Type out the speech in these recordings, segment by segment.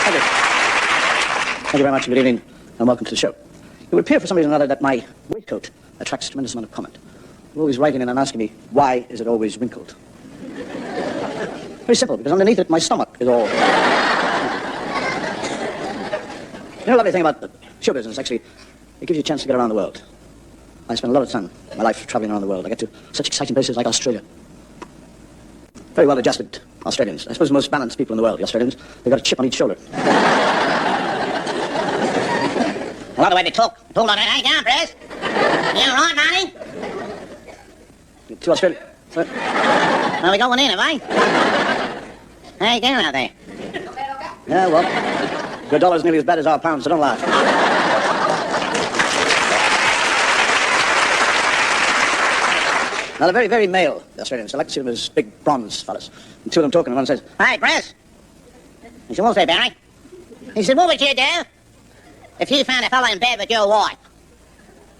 Thank you. Thank you very much. Good evening, and welcome to the show. It would appear for some reason or other that my waistcoat attracts a tremendous amount of comment. You're always writing in and asking me, why is it always wrinkled? Very simple, because underneath it, my stomach is all... You know, the lovely thing about show business, actually, it gives you a chance to get around the world. I spend a lot of time in my life traveling around the world. I get to such exciting places like Australia. Very well-adjusted Australians. I suppose the most balanced people in the world, the Australians. They've got a chip on each shoulder. I love the way they talk. Talk like that. Hey, down, Press. You all right, Marty? To Australia. Well, we got one in, have I? How you doing out there? Yeah, well, your dollar's nearly as bad as our pound, so don't laugh. Now, they're very, very male, the Australians. I like to see them as big bronze fellas. And two of them talking, and one says, Hey, Press. He said, what's that, Barry? He said, what would you do if you found a fella in bed with your wife?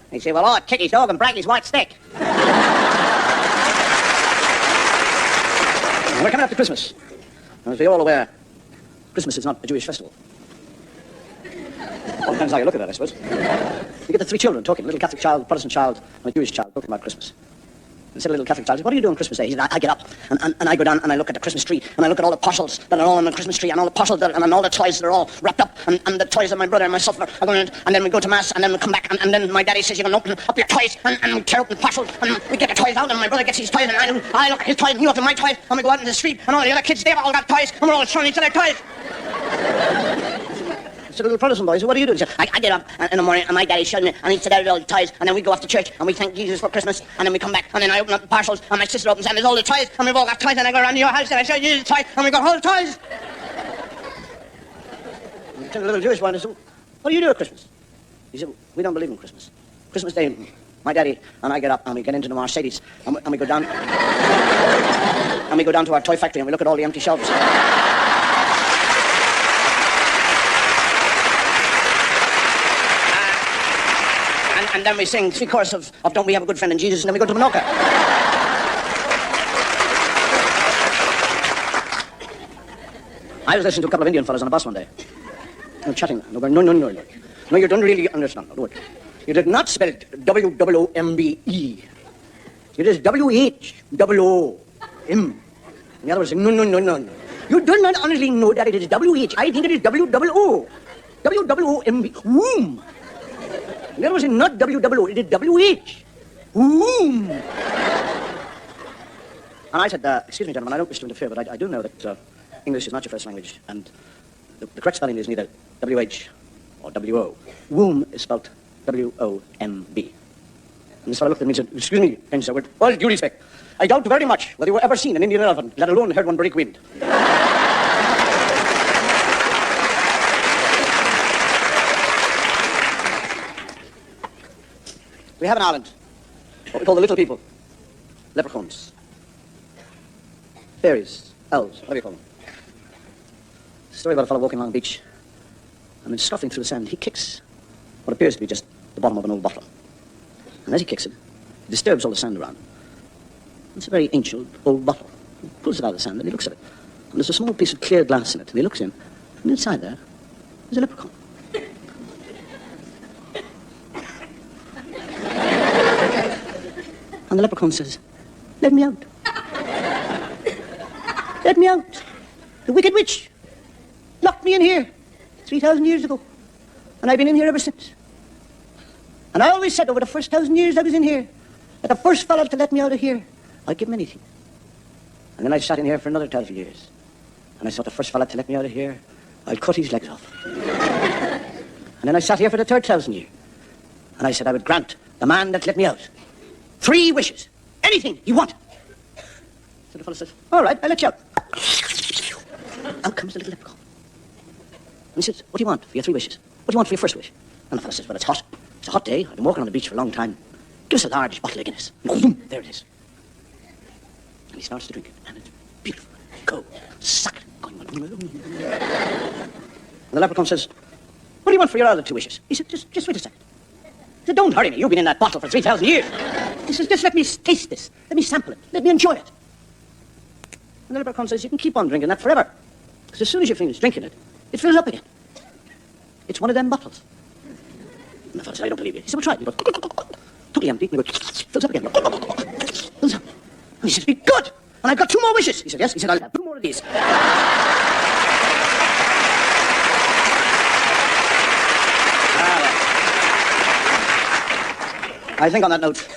He said, well, I'd kick his dog and break his white stick. We're coming up to Christmas. As we're all aware, Christmas is not a Jewish festival. All depends how you look at that, I suppose. You get the three children talking, a little Catholic child, a Protestant child, and a Jewish child talking about Christmas. And said a little Catholic child, what do you do on Christmas Day? He said, I get up, and I go down, and I look at the Christmas tree, and I look at all the parcels that are all on the Christmas tree, and all the parcels that, and all the toys that are all wrapped up, and the toys that my brother and myself are going in, and then we go to Mass, and then we come back, and then my daddy says, you can open up your toys, and we tear open the parcels, and we get the toys out, and my brother gets his toys, and I look at his toys, and he looks at my toys, and we go out in the street, and all the other kids, they've all got toys, and we're all showing each other toys. So the little Protestant boy said, what do you do? He said, I get up in the morning, and my daddy shows me, and he said, out all the toys, and then we go off to church, and we thank Jesus for Christmas, and then we come back, and then I open up the parcels, and my sister opens, and there's all the toys, and we've all got toys, and I go around to your house, and I show you the toys, and we got all the toys. And the little Jewish one said, what do you do at Christmas? He said, we don't believe in Christmas. Christmas Day, my daddy and I get up, and we get into the Mercedes, and we go down, and we go down to our toy factory, and we look at all the empty shelves. And then we sing three choruses of Don't We Have a Good Friend in Jesus, and then we go to Menorca. I was listening to a couple of Indian fellas on a bus one day. They were chatting. They were going, no. No, you don't really understand the word. You did not spell it W-O-O-M-B-E. It is W-H-O-O-M. And the other was saying, no. You do not honestly know that it is W-H. I think it is W-O-O. W-O-O-M-B. Womb. The other was saying, not W-O-O, it is W-H. Womb. And I said, excuse me, gentlemen, I don't wish to interfere, but I do know that English is not your first language, and the correct spelling is neither W-H or W-O. Womb is spelled W-O-M-B. And this fellow looked at me and said, excuse me, and said, with all due respect, I doubt very much whether you ever seen an Indian elephant, let alone heard one break wind. We have in Ireland what we call the little people, leprechauns, fairies, elves, whatever you call them. A story about a fellow walking along the beach, and then scuffling through the sand, he kicks what appears to be just the bottom of an old bottle. And as he kicks it, he disturbs all the sand around. It's a very ancient old bottle. He pulls it out of the sand and he looks at it. And there's a small piece of clear glass in it. And he looks in, and inside there, there's a leprechaun. And the leprechaun says, let me out. Let me out. The wicked witch locked me in here 3,000 years ago. And I've been in here ever since. And I always said over the first 1,000 years I was in here, that the first fellow to let me out of here, I'd give him anything. And then I sat in here for another 1,000 years. And I thought the first fellow to let me out of here, I'd cut his legs off. And then I sat here for the third 1,000 year. And I said I would grant the man that let me out 3 wishes. Anything you want. So the fellow says, all right, I'll let you out. Out comes the little leprechaun. And he says, what do you want for your 3 wishes? What do you want for your first wish? And the fellow says, well, it's hot. It's a hot day. I've been walking on the beach for a long time. Give us a large bottle of Guinness. Boom, there it is. And he starts to drink it, and it's beautiful. Go, suck it. And the leprechaun says, what do you want for your other 2 wishes? He said, just wait a second. He said, don't hurry me. You've been in that bottle for 3,000 years. He says, just let me taste this. Let me sample it. Let me enjoy it. And the leprechaun says, you can keep on drinking that forever. Because as soon as you finish drinking it, It fills up again. It's one of them bottles. And the fellow said, I don't believe you. He said, well, try it. He goes, totally empty. And he goes, fills up again. Fills up. And he says, be good. And I've got 2 more wishes. He said, yes. He said, I'll have 2 more of these. I think on that note,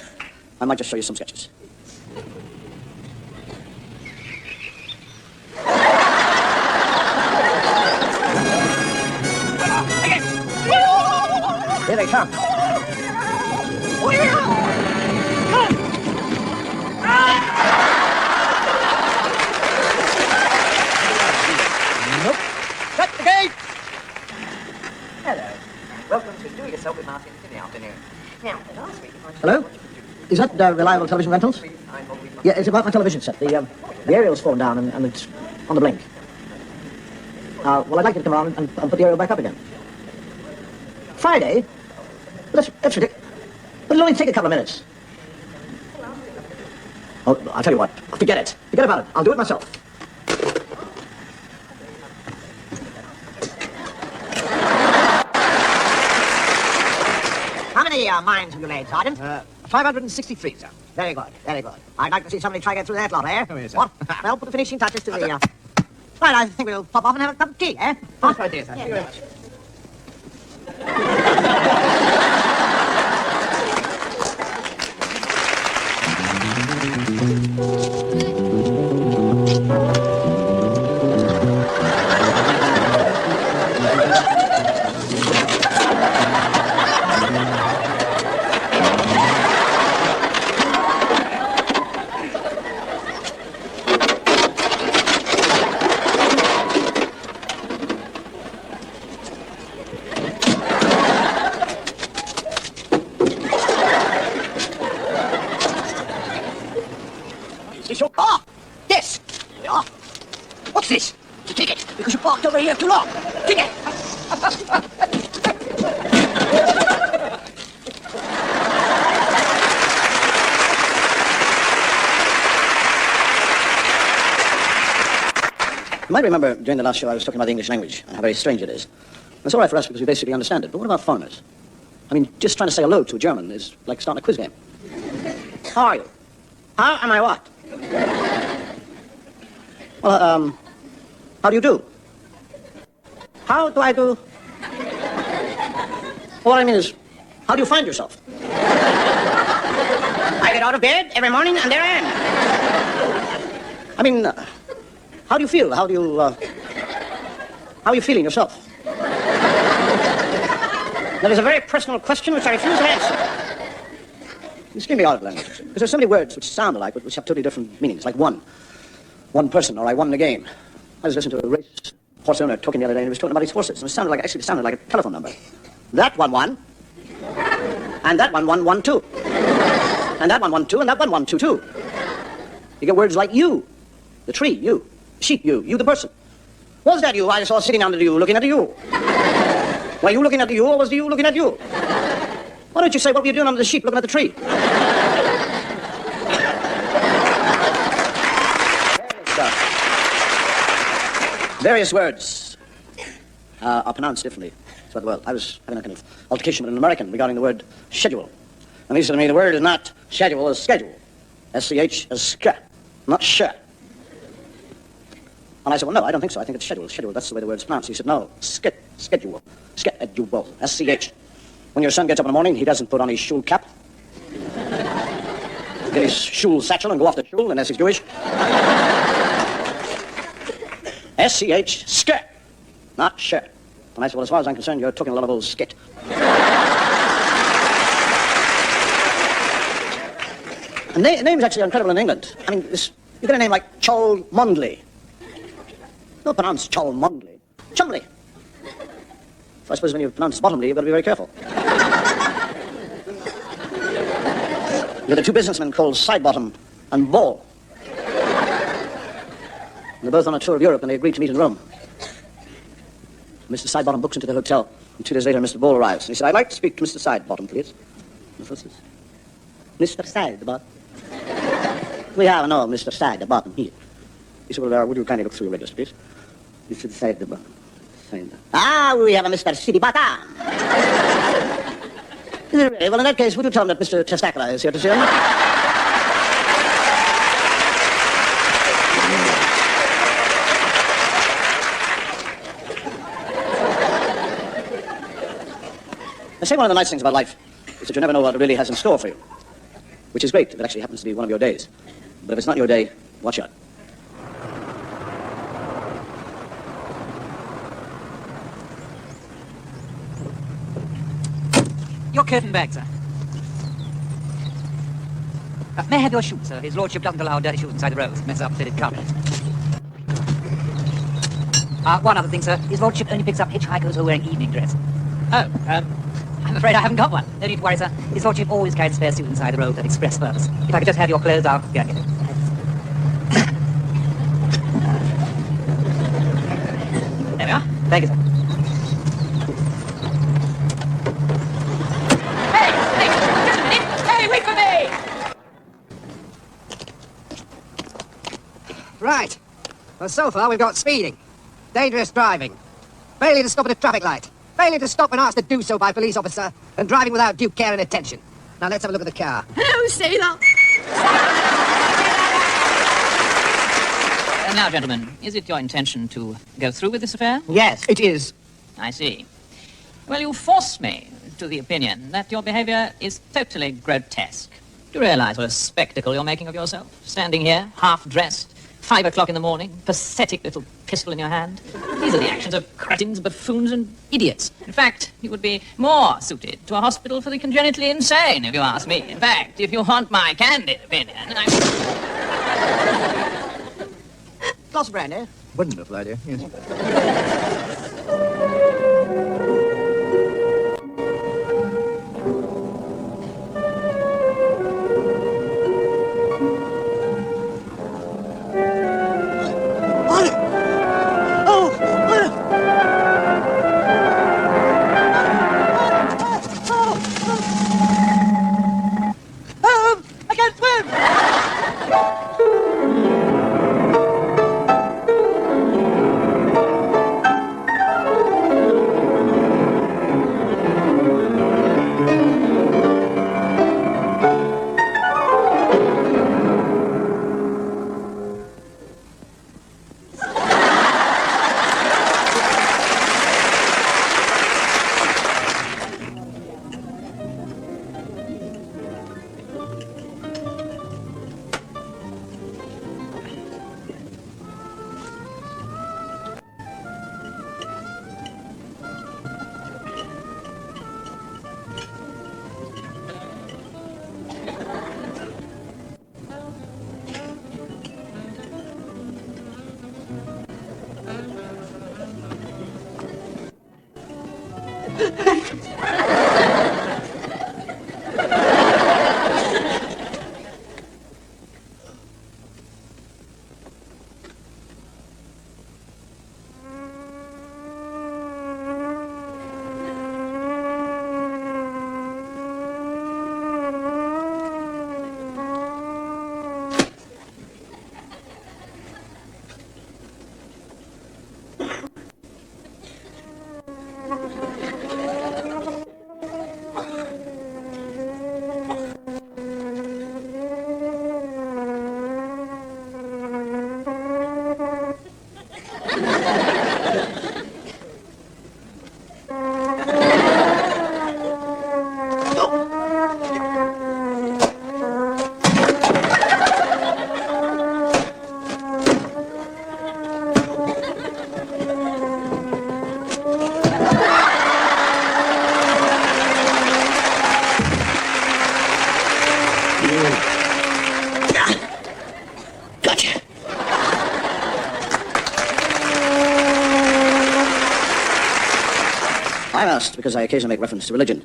I might just show you some sketches. Here they come. Nope. Shut the gate! Hello. Welcome to Do Yourself with Martin in the afternoon. Now, last week... Hello? Is that Reliable Television Rentals? Yeah, it's about my television set. The aerial's fallen down and it's on the blink. Well, I'd like you to come around and put the aerial back up again. Friday? That's ridiculous. But it'll only take a couple of minutes. Oh, I'll tell you what. Forget it. Forget about it. I'll do it myself. How many mines have you laid, Sergeant? 563, sir. Very good, very good. I'd like to see somebody try to get through that lot, eh? Oh, yes, sir. What? Well, put the finishing touches to the... Right, I think we'll pop off and have a cup of tea, eh? That's right, dear, sir. Thank you very much. Oh, this. Yeah. What's this? It's a ticket. Because you parked over here too long. Ticket. You might remember during the last show I was talking about the English language and how very strange it is. It's all right for us because we basically understand it, but what about foreigners? I mean, just trying to say hello to a German is like starting a quiz game. How are you? How am I what? Well, how do you do? How do I do? Well, what I mean is, how do you find yourself? I get out of bed every morning and there I am. I mean, how do you feel? How are you feeling yourself? That is a very personal question which I refuse to answer. It's giving me out of language. Because there's so many words which sound alike, but which have totally different meanings. Like one person, or I won the game. I was listening to a race horse owner talking the other day, and he was talking about his horses. And it sounded like a telephone number. That one won, and that one won too, and that one won two, and that one won two too. You get words like you, the tree, you, sheep, you the person. Was that you I saw sitting under you, looking at you? Were you looking at you, or was the you looking at you? Why don't you say, what were you doing under the sheep looking at the tree? Various words are pronounced differently throughout the world. I was having a kind of altercation with an American regarding the word schedule. And he said to me, the word is not schedule, it's schedule. S-C-H is sk, not sh. And I said, well, no, I don't think so. I think it's schedule. Schedule, that's the way the word's pronounced. He said, no, schedule, schedule, S-C-H. When your son gets up in the morning, he doesn't put on his shul cap, get his shul satchel and go off to shul, unless he's Jewish. S-C-H, sk, not sh. And I said, well, as far as I'm concerned, you're talking a lot of old skit. And names actually are incredible in England. I mean, you get a name like Cholmondeley. Don't pronounce Cholmondeley. Chumley. So I suppose when you pronounce bottomly, you've got to be very careful. You got the two businessmen called Sidebottom and Ball. They're both on a tour of Europe, and they agreed to meet in Rome. Mr. Sidebottom books into the hotel, and 2 days later, Mr. Ball arrives. And he said, I'd like to speak to Mr. Sidebottom, please. What's this? Mr. Sidebottom. We have no Mr. Sidebottom here. He said, well, would you kindly look through your register, please? Mr. Sidebottom. Ah, we have a Mr. Siribata. Is it really? Well, in that case, would you tell him that Mr. Testacola is here to see him? I say one of the nice things about life is that you never know what it really has in store for you, which is great if it actually happens to be one of your days. But if it's not your day, watch out. Your curtain bag, sir. May I have your shoes, sir? His lordship doesn't allow dirty shoes inside the rows. Messes up fitted carpet. One other thing, sir. His lordship only picks up hitchhikers who are wearing evening dress. Oh, I'm afraid I haven't got one. No need to worry, sir. His lordship always carries a spare suit inside the row for an express purpose. If I could just have your clothes, I'll get it. There we are. Thank you, sir. Hey, wait for me! Right. Well, so far we've got speeding, dangerous driving, failure to stop at a traffic light, failure to stop when asked to do so by a police officer, and driving without due care and attention. Now let's have a look at the car. Hello, sailor. Now, gentlemen, is it your intention to go through with this affair? Yes, it is. I see. Well, you force me to the opinion that your behavior is totally grotesque. Do you realize what a spectacle you're making of yourself? Standing here, half-dressed, 5 o'clock in the morning, pathetic little pistol in your hand. These are the actions of cretins, buffoons, and idiots. In fact, you would be more suited to a hospital for the congenitally insane, if you ask me. In fact, if you want my candid opinion, Glass of brandy. Wonderful idea, yes. I can't swim! Gotcha. I'm asked because I occasionally make reference to religion.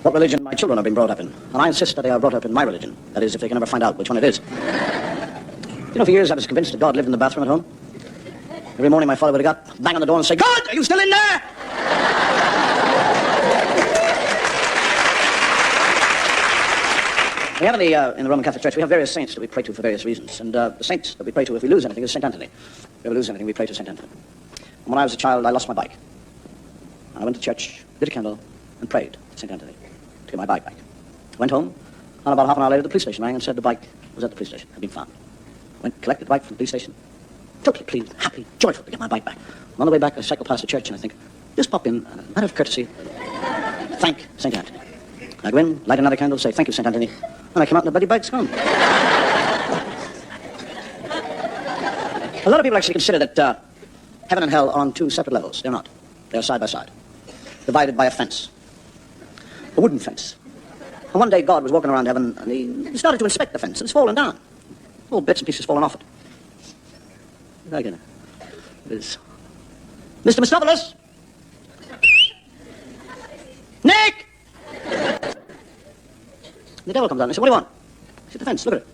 What religion my children have been brought up in. And I insist that they are brought up in my religion. That is, if they can ever find out which one it is. You know, for years I was convinced that God lived in the bathroom at home. Every morning my father would have got, bang on the door and say, "God, are you still in there?" We have in the Roman Catholic Church, we have various saints that we pray to for various reasons. And the saints that we pray to if we lose anything is St. Anthony. If we ever lose anything, we pray to St. Anthony. And when I was a child, I lost my bike. And I went to church, lit a candle, and prayed to St. Anthony to get my bike back. Went home, and about half an hour later, the police station rang and said the bike was at the police station, had been found. Went, collected the bike from the police station, totally pleased, happy, joyful to get my bike back. On the way back, I cycle past the church, and I think, just pop in, a matter of courtesy, thank St. Anthony. I go in, light another candle, say, thank you, St. Anthony, and I come out and the bloody bike's gone. A lot of people actually consider that heaven and hell are on two separate levels. They're not. They're side by side, divided by a fence, a wooden fence. And one day God was walking around heaven, and he started to inspect the fence, and it's fallen down. All bits and pieces fallen off it. Again, it is. Mr. Mistopoulos! Nick! The devil comes out and I said, what do you want? I said, the fence, look at it.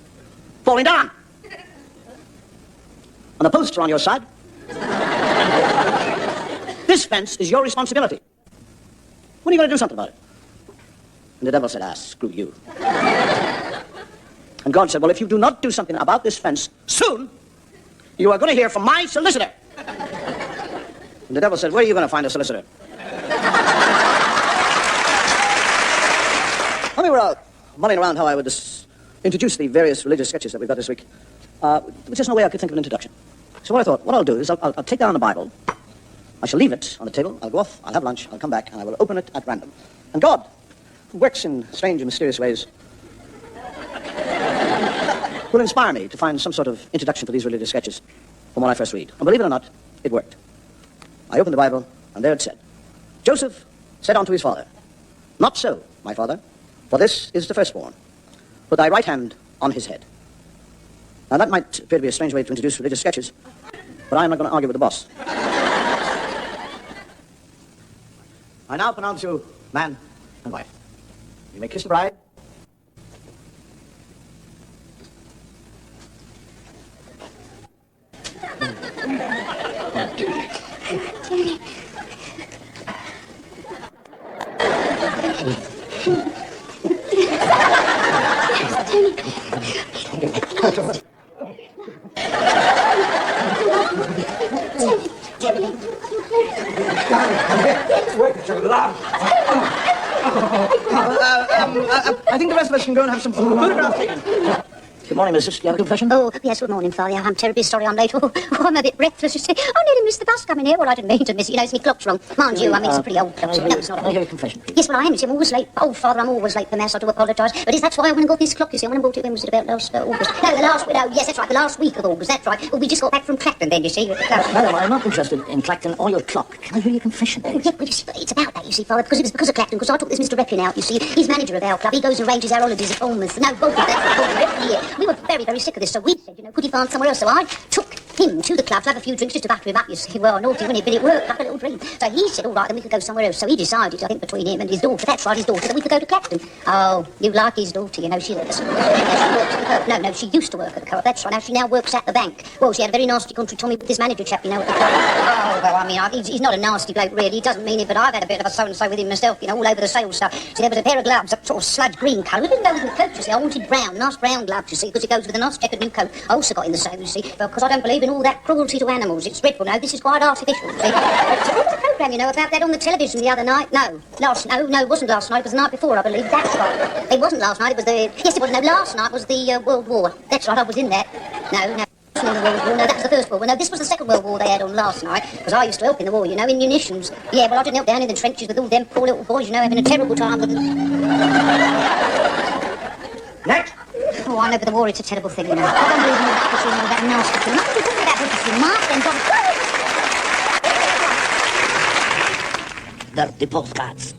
Falling down. And the posts are on your side. This fence is your responsibility. When are you going to do something about it? And the devil said, screw you. And God said, well, if you do not do something about this fence soon, you are going to hear from my solicitor. And the devil said, where are you going to find a solicitor? When we were mulling around how I would introduce the various religious sketches that we've got this week, there was just no way I could think of an introduction. So what I thought, what I'll do is I'll take down the Bible, I shall leave it on the table, I'll go off, I'll have lunch, I'll come back, and I will open it at random. And God, who works in strange and mysterious ways, will inspire me to find some sort of introduction for these religious sketches from when I first read. And believe it or not, it worked. I opened the Bible, and there it said, Joseph said unto his father, not so, my father, for this is the firstborn. Put thy right hand on his head. Now that might appear to be a strange way to introduce religious sketches, but I'm not going to argue with the boss. I now pronounce you man and wife. You may kiss the bride. I think the rest of us can go and have some photographs taken. Good morning, Mrs. Do you have a confession? Oh, yes, good morning, Father. I'm terribly sorry I'm late. Oh, I'm a bit breathless, you see. I nearly missed the bus coming here. Well, I didn't mean to miss it. You know, it's my clock's wrong. Mind you, I mean, it's a pretty old clock. No, it's not. Can I hear your confession, please? Yes, well, I am. You see, I'm always late. Oh, Father, I'm always late for Mass. I do apologise. But that's why I went and got this clock, you see. I went and bought it, when was it, about last August? No, yes, that's right, the last week of August, that's right. Well, we just got back from Clacton then, you see. Madam, I'm not interested in Clacton or your clock. Can I hear your confession, please? Yeah, well, you see, it's about that, you see, Father, because it was because of Clacton, because I took this Mr. Reppin out, you see. He's manager of our club. He goes and arranges our holidays at Bournemouth. No, both of that, every year. We were very, very sick of this, so we said, you know, could he find somewhere else? So I took him to the club to have a few drinks just to batter him up, you see. Well, naughty, wasn't it? But it worked like a little dream. So he said, all right, then we could go somewhere else. So he decided, I think, between him and his daughter, that's right, his daughter, that we could go to Clacton. Oh, you like his daughter, you know, she works at the Co-op. No, she used to work at the Co-op, that's right. Now she now works at the bank. Well, she had a very nasty country Tommy with this manager chap, you know, at the Co-op. Oh, well, I mean, he's not a nasty bloke, really. He doesn't mean it, but I've had a bit of a so-and-so with him myself, you know, all over the sales stuff. See, there was a pair of gloves, a sort of sludge green colour. It didn't go with my coat, you see. I wanted brown, nice brown gloves, you see, because it goes with a nice checkered new coat. I also got in the same, you see, because I don't believe in all that cruelty to animals. It's dreadful. No, this is quite artificial, you see. There was a programme, you know, about that on the television the other night. No, it wasn't last night. It was the night before, I believe. That's right. It wasn't last night. It was yes, it was. No, last night was the World War. That's right, I was in that. No. The World War. No, that was the First World War. No, this was the Second World War they had on last night, because I used to help in the war, you know, in munitions. Yeah, well, I didn't help down in the trenches with all them poor little boys, you know, having a terrible time with them. Next. Oh, I know, but the war, it's a terrible thing, you know. I don't believe in all that nasty thing. I don't think about everything, Mark, and Dirty postcards.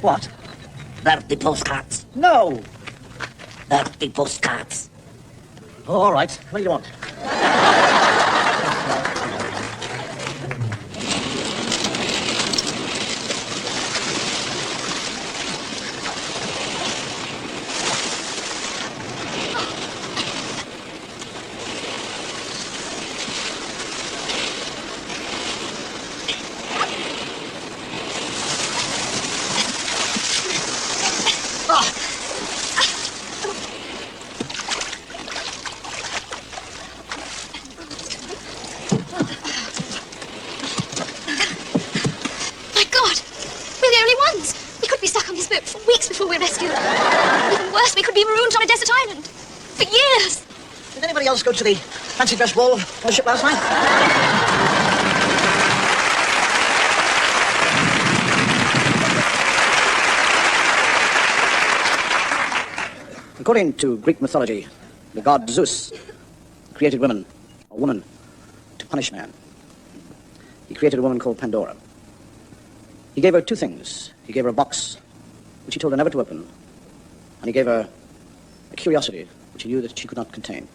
What? Dirty postcards. No. Dirty postcards. Oh, all right. What do you want? could be marooned on a desert island. For years. Did anybody else go to the fancy dress ball on the ship last night? According to Greek mythology, the god Zeus created woman, to punish man. He created a woman called Pandora. He gave her two things. He gave her a box, which he told her never to open, and he gave her a curiosity, which he knew that she could not contain.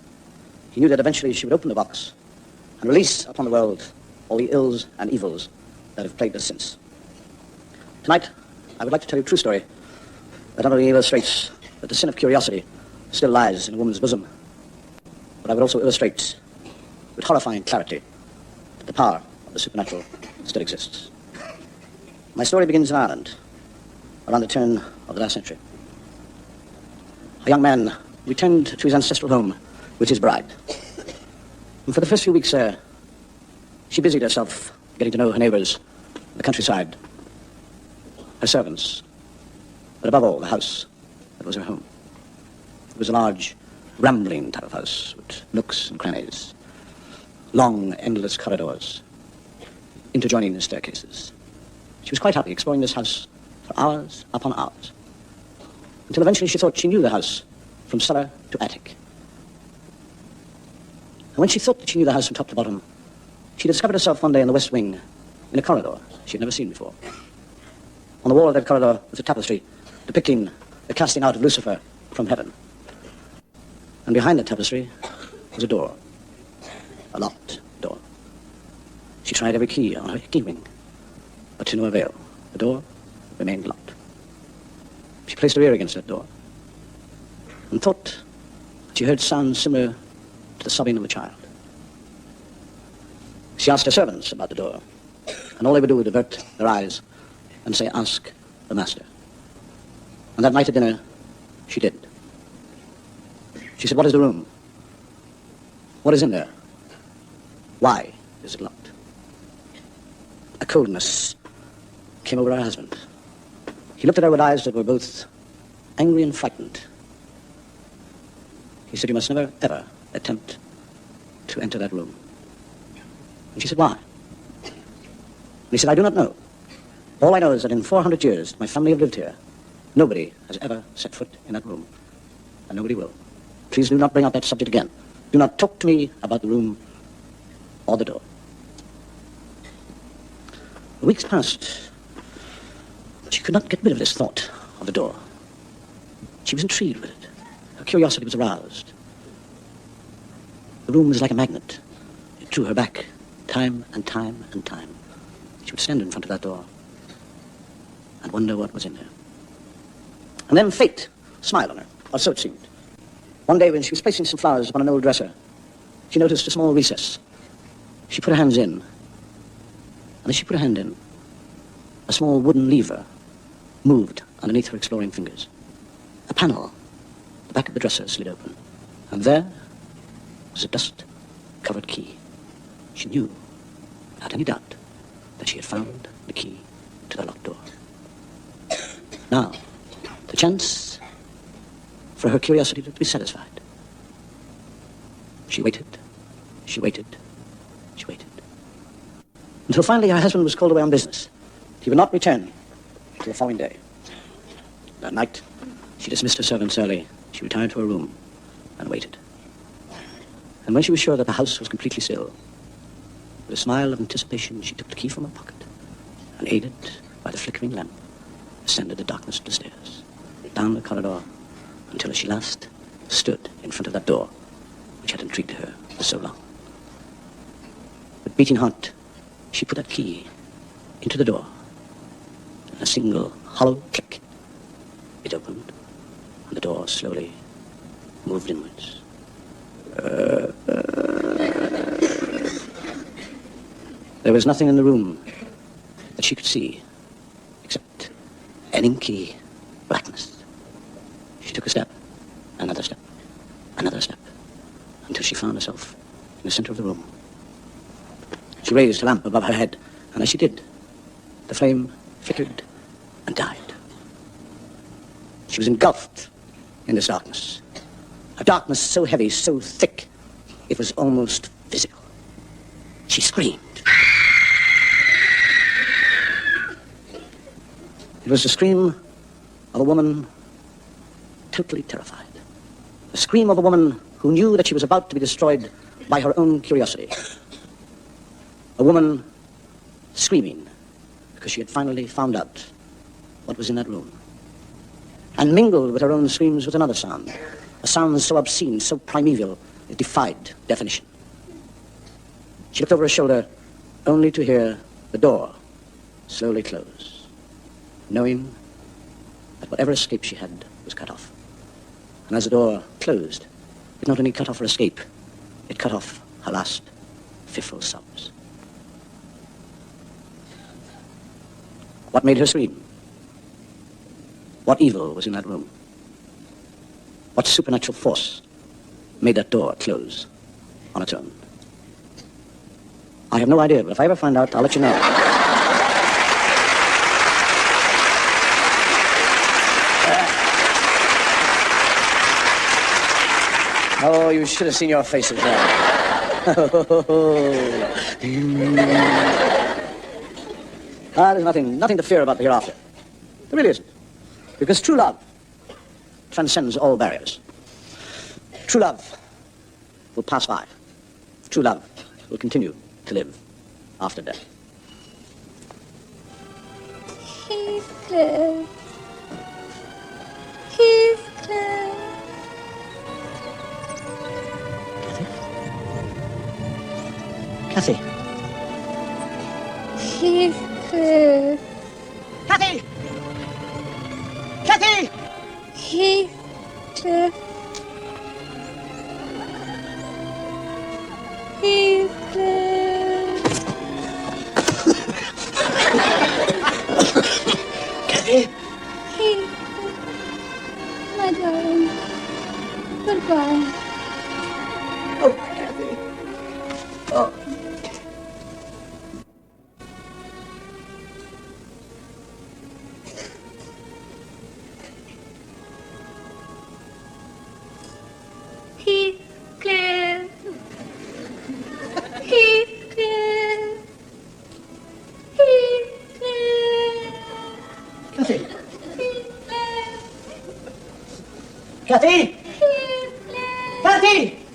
He knew that eventually she would open the box and release upon the world all the ills and evils that have plagued us since. Tonight, I would like to tell you a true story that not only illustrates that the sin of curiosity still lies in a woman's bosom, but I would also illustrate with horrifying clarity that the power of the supernatural still exists. My story begins in Ireland, around the turn of the last century. A young man returned to his ancestral home with his bride. And for the first few weeks there, she busied herself getting to know her neighbors, the countryside, her servants, but above all, the house that was her home. It was a large, rambling type of house with nooks and crannies, long, endless corridors, interjoining staircases. She was quite happy exploring this house for hours upon hours, until eventually she thought she knew the house from cellar to attic. And when she thought that she knew the house from top to bottom, she discovered herself one day in the west wing in a corridor she had never seen before. On the wall of that corridor was a tapestry depicting the casting out of Lucifer from heaven. And behind the tapestry was a door, a locked door. She tried every key on her key ring, but to no avail. The door remained locked. She placed her ear against that door and thought that she heard sounds similar to the sobbing of a child. She asked her servants about the door, and all they would do was avert their eyes and say, "Ask the master." And that night at dinner, she did. She said, "What is the room? What is in there? Why is it locked?" A coldness came over her husband. He looked at her with eyes that were both angry and frightened. He said, "You must never, ever attempt to enter that room." And she said, "Why?" And he said, "I do not know. All I know is that in 400 years my family have lived here. Nobody has ever set foot in that room, and nobody will. Please do not bring up that subject again. Do not talk to me about the room or the door." The weeks passed. She could not get rid of this thought of the door. She was intrigued with it. Her curiosity was aroused. The room was like a magnet. It drew her back time and time and time. She would stand in front of that door and wonder what was in there. And then fate smiled on her, or so it seemed. One day when she was placing some flowers upon an old dresser, she noticed a small recess. She put her hands in, and as she put her hand in, a small wooden lever moved underneath her exploring fingers. A panel, the back of the dresser slid open, and there was a dust-covered key. She knew, without any doubt, that she had found the key to the locked door. Now, the chance for her curiosity to be satisfied. She waited, she waited, she waited. Until finally her husband was called away on business. He would not return until the following day. That night, she dismissed her servants early. She retired to her room and waited. And when she was sure that the house was completely still, with a smile of anticipation, she took the key from her pocket and, aided by the flickering lamp, ascended the darkness of the stairs, down the corridor, until as she last stood in front of that door which had intrigued her for so long. With beating heart, she put that key into the door. In a single hollow click, it opened, and the door slowly moved inwards. There was nothing in the room that she could see except an inky blackness. She took a step, another step, until she found herself in the center of the room. She raised her lamp above her head, and as she did, the flame flickered and died. She was engulfed in this darkness. A darkness so heavy, so thick, it was almost physical. She screamed. It was the scream of a woman totally terrified. The scream of a woman who knew that she was about to be destroyed by her own curiosity. A woman screaming because she had finally found out what was in that room. And mingled with her own screams was another sound. A sound so obscene, so primeval, it defied definition. She looked over her shoulder only to hear the door slowly close, knowing that whatever escape she had was cut off. And as the door closed, it not only cut off her escape, it cut off her last fearful sobs. What made her scream? What evil was in that room? What supernatural force made that door close on its own? I have no idea, but if I ever find out, I'll let you know. Oh, you should have seen your faces there. There's nothing to fear about the hereafter. There really isn't. Because true love transcends all barriers. True love will pass by. True love will continue to live after death. Heathcliff. Heathcliff. Kathy? Heathcliff. Kathy! Kathy! Heathcliff. Heathcliff. Kathy! Heathcliff. My darling. Goodbye. Oh, Kathy. Oh. Heathcliff. Heathcliff. Heathcliff. Kathy! Heathcliff. Kathy! Heathcliff. Kathy!